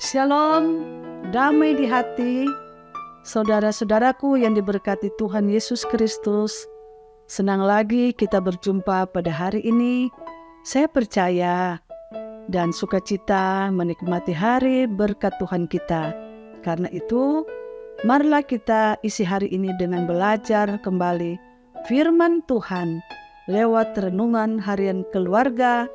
Shalom, damai di hati, saudara-saudaraku yang diberkati Tuhan Yesus Kristus. Senang lagi kita berjumpa pada hari ini. Saya percaya dan sukacita menikmati hari berkat Tuhan kita. Karena itu, marilah kita isi hari ini dengan belajar kembali firman Tuhan lewat renungan harian keluarga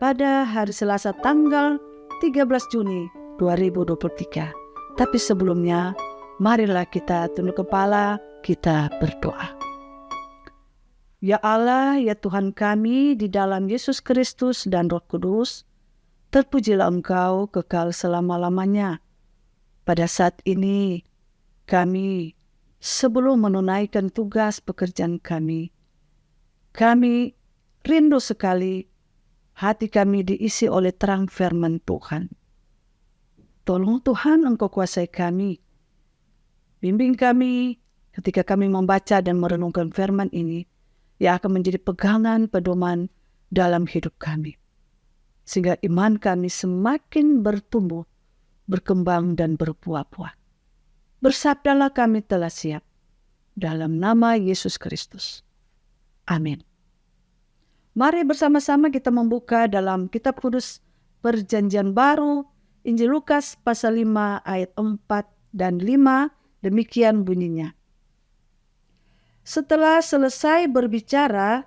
pada hari Selasa tanggal 13 Juni 2023. Tapi sebelumnya, marilah kita tunduk kepala, kita berdoa. Ya Allah, ya Tuhan kami di dalam Yesus Kristus dan Roh Kudus, terpujilah Engkau kekal selama-lamanya. Pada saat ini, kami sebelum menunaikan tugas pekerjaan kami rindu sekali hati kami diisi oleh terang firman Tuhan. Tolong Tuhan Engkau kuasai kami. Bimbing kami ketika kami membaca dan merenungkan firman ini yang akan menjadi pegangan pedoman dalam hidup kami. Sehingga iman kami semakin bertumbuh, berkembang dan berbuah-buah. Bersabdalah kami telah siap. Dalam nama Yesus Kristus. Amin. Mari bersama-sama kita membuka dalam Kitab Kudus Perjanjian Baru, Injil Lukas pasal 5 ayat 4 dan 5, demikian bunyinya. Setelah selesai berbicara,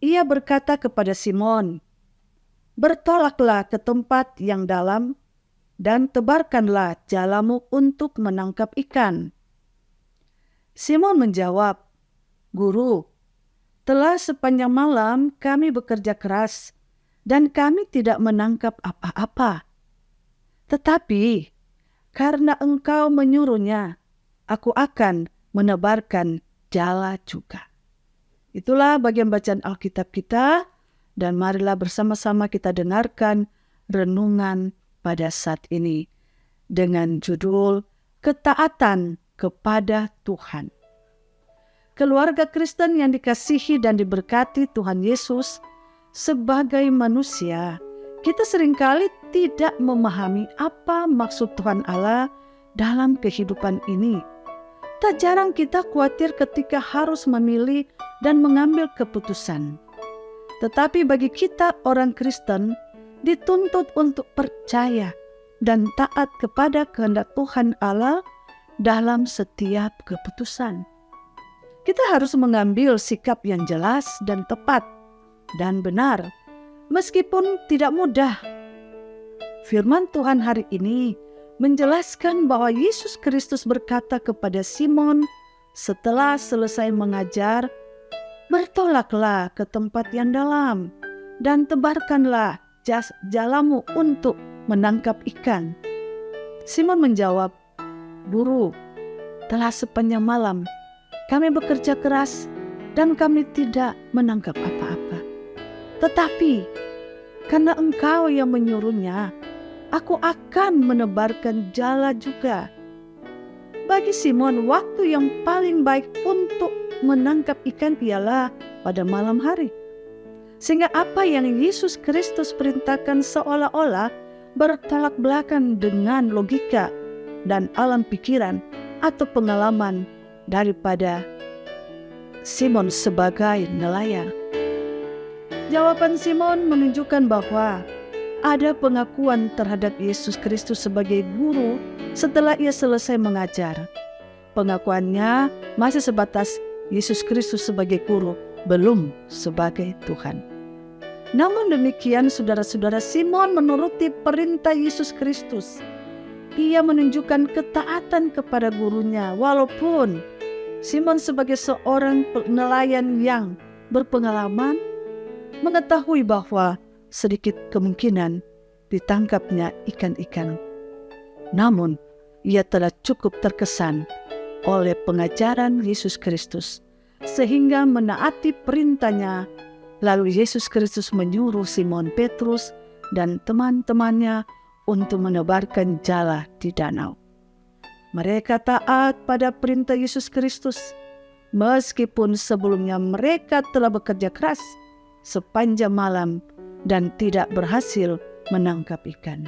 ia berkata kepada Simon, "Bertolaklah ke tempat yang dalam dan tebarkanlah jalamu untuk menangkap ikan." Simon menjawab, "Guru, telah sepanjang malam kami bekerja keras dan kami tidak menangkap apa-apa. Tetapi karena Engkau menyuruhnya, aku akan menebarkan jala juga." Itulah bagian bacaan Alkitab kita, dan marilah bersama-sama kita dengarkan renungan pada saat ini dengan judul Ketaatan kepada Tuhan. Keluarga Kristen yang dikasihi dan diberkati Tuhan Yesus, sebagai manusia, kita seringkali tidak memahami apa maksud Tuhan Allah dalam kehidupan ini. Tak jarang kita khawatir ketika harus memilih dan mengambil keputusan. Tetapi bagi kita orang Kristen, dituntut untuk percaya dan taat kepada kehendak Tuhan Allah dalam setiap keputusan. Kita harus mengambil sikap yang jelas dan tepat dan benar, meskipun tidak mudah. Firman Tuhan hari ini menjelaskan bahwa Yesus Kristus berkata kepada Simon setelah selesai mengajar, "Bertolaklah ke tempat yang dalam dan tebarkanlah jalamu untuk menangkap ikan." Simon menjawab, "Guru, telah sepanjang malam kami bekerja keras dan kami tidak menangkap apa-apa. Tetapi karena Engkau yang menyuruhnya, aku akan menebarkan jala juga." Bagi Simon, waktu yang paling baik untuk menangkap ikan ialah pada malam hari. Sehingga apa yang Yesus Kristus perintahkan seolah-olah bertolak belakang dengan logika dan alam pikiran atau pengalaman daripada Simon sebagai nelayan. Jawaban Simon menunjukkan bahwa ada pengakuan terhadap Yesus Kristus sebagai guru setelah ia selesai mengajar. Pengakuannya masih sebatas Yesus Kristus sebagai guru, belum sebagai Tuhan. Namun demikian, saudara-saudara, Simon menuruti perintah Yesus Kristus. Ia menunjukkan ketaatan kepada gurunya, walaupun Simon sebagai seorang nelayan yang berpengalaman mengetahui bahwa sedikit kemungkinan ditangkapnya ikan-ikan. Namun, ia telah cukup terkesan oleh pengajaran Yesus Kristus, sehingga menaati perintahnya. Lalu Yesus Kristus menyuruh Simon Petrus dan teman-temannya untuk menebarkan jala di danau. Mereka taat pada perintah Yesus Kristus, meskipun sebelumnya mereka telah bekerja keras sepanjang malam dan tidak berhasil menangkap ikan.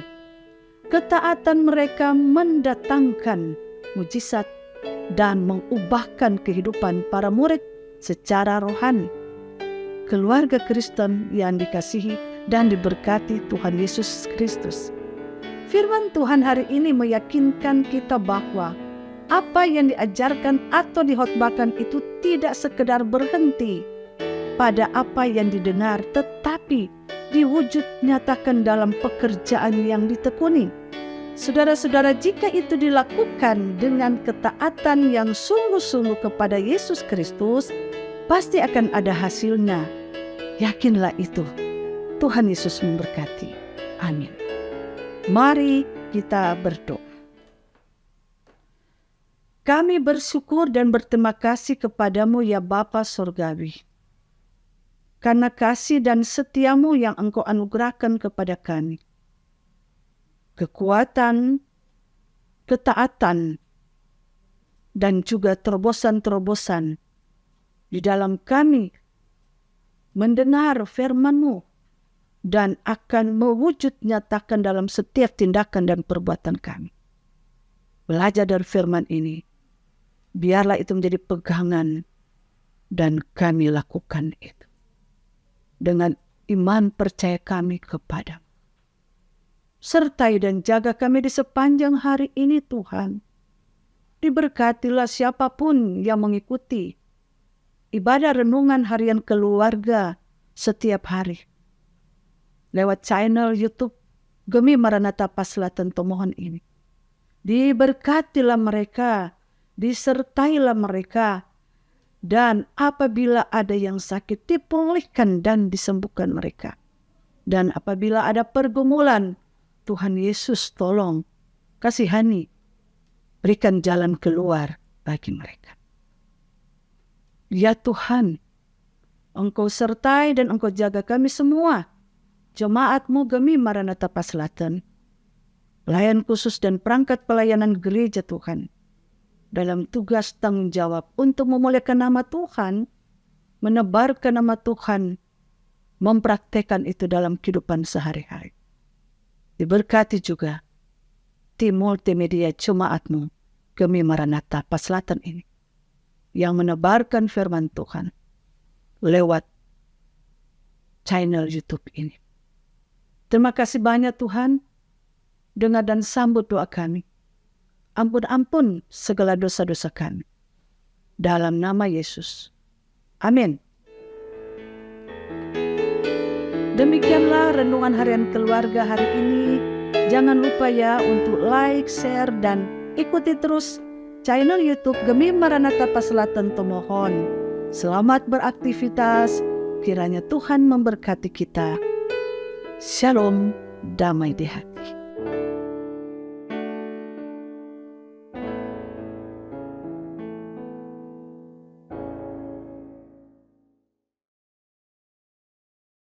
Ketaatan mereka mendatangkan mujizat dan mengubahkan kehidupan para murid secara rohani. Keluarga Kristen yang dikasihi dan diberkati Tuhan Yesus Kristus. Firman Tuhan hari ini meyakinkan kita bahwa apa yang diajarkan atau dikhotbahkan itu tidak sekedar berhenti pada apa yang didengar, tetapi diwujud nyatakan dalam pekerjaan yang ditekuni. Saudara-saudara, jika itu dilakukan dengan ketaatan yang sungguh-sungguh kepada Yesus Kristus, pasti akan ada hasilnya. Yakinlah itu. Tuhan Yesus memberkati. Amin. Mari kita berdoa. Kami bersyukur dan berterima kasih kepadamu ya Bapa Surgawi, karena kasih dan setiamu yang Engkau anugerahkan kepada kami. Kekuatan, ketaatan, dan juga terobosan-terobosan di dalam kami mendengar firman-Mu dan akan mewujud nyatakan dalam setiap tindakan dan perbuatan kami. Belajar dari firman ini, biarlah itu menjadi pegangan dan kami lakukan itu dengan iman percaya kami kepadamu. Sertai dan jaga kami di sepanjang hari ini Tuhan. Diberkatilah siapapun yang mengikuti ibadah renungan harian keluarga setiap hari. Lewat channel YouTube Gemi Maranatha Paslatan Tomohon ini. Diberkatilah mereka, disertailah mereka, dan apabila ada yang sakit dipulihkan dan disembuhkan mereka. Dan apabila ada pergumulan, Tuhan Yesus tolong, kasihani, berikan jalan keluar bagi mereka. Ya Tuhan, Engkau sertai dan Engkau jaga kami semua, jemaat-Mu Gemi Maranatha Paslatan, pelayan khusus dan perangkat pelayanan gereja Tuhan, dalam tugas tanggung jawab untuk memuliakan nama Tuhan, menebarkan nama Tuhan, mempraktekkan itu dalam kehidupan sehari-hari. Diberkati juga tim multimedia jemaat-Mu Gemi Maranatha Paslatan ini, yang menebarkan firman Tuhan lewat channel YouTube ini. Terima kasih banyak Tuhan, dengar dan sambut doa kami. Ampun segala dosa-dosa kami. Dalam nama Yesus. Amin. Demikianlah renungan harian keluarga hari ini. Jangan lupa ya untuk like, share, dan ikuti terus channel YouTube Gemi Maranatha Paslatan Tomohon. Selamat beraktivitas. Kiranya Tuhan memberkati kita. Shalom, damai di hati.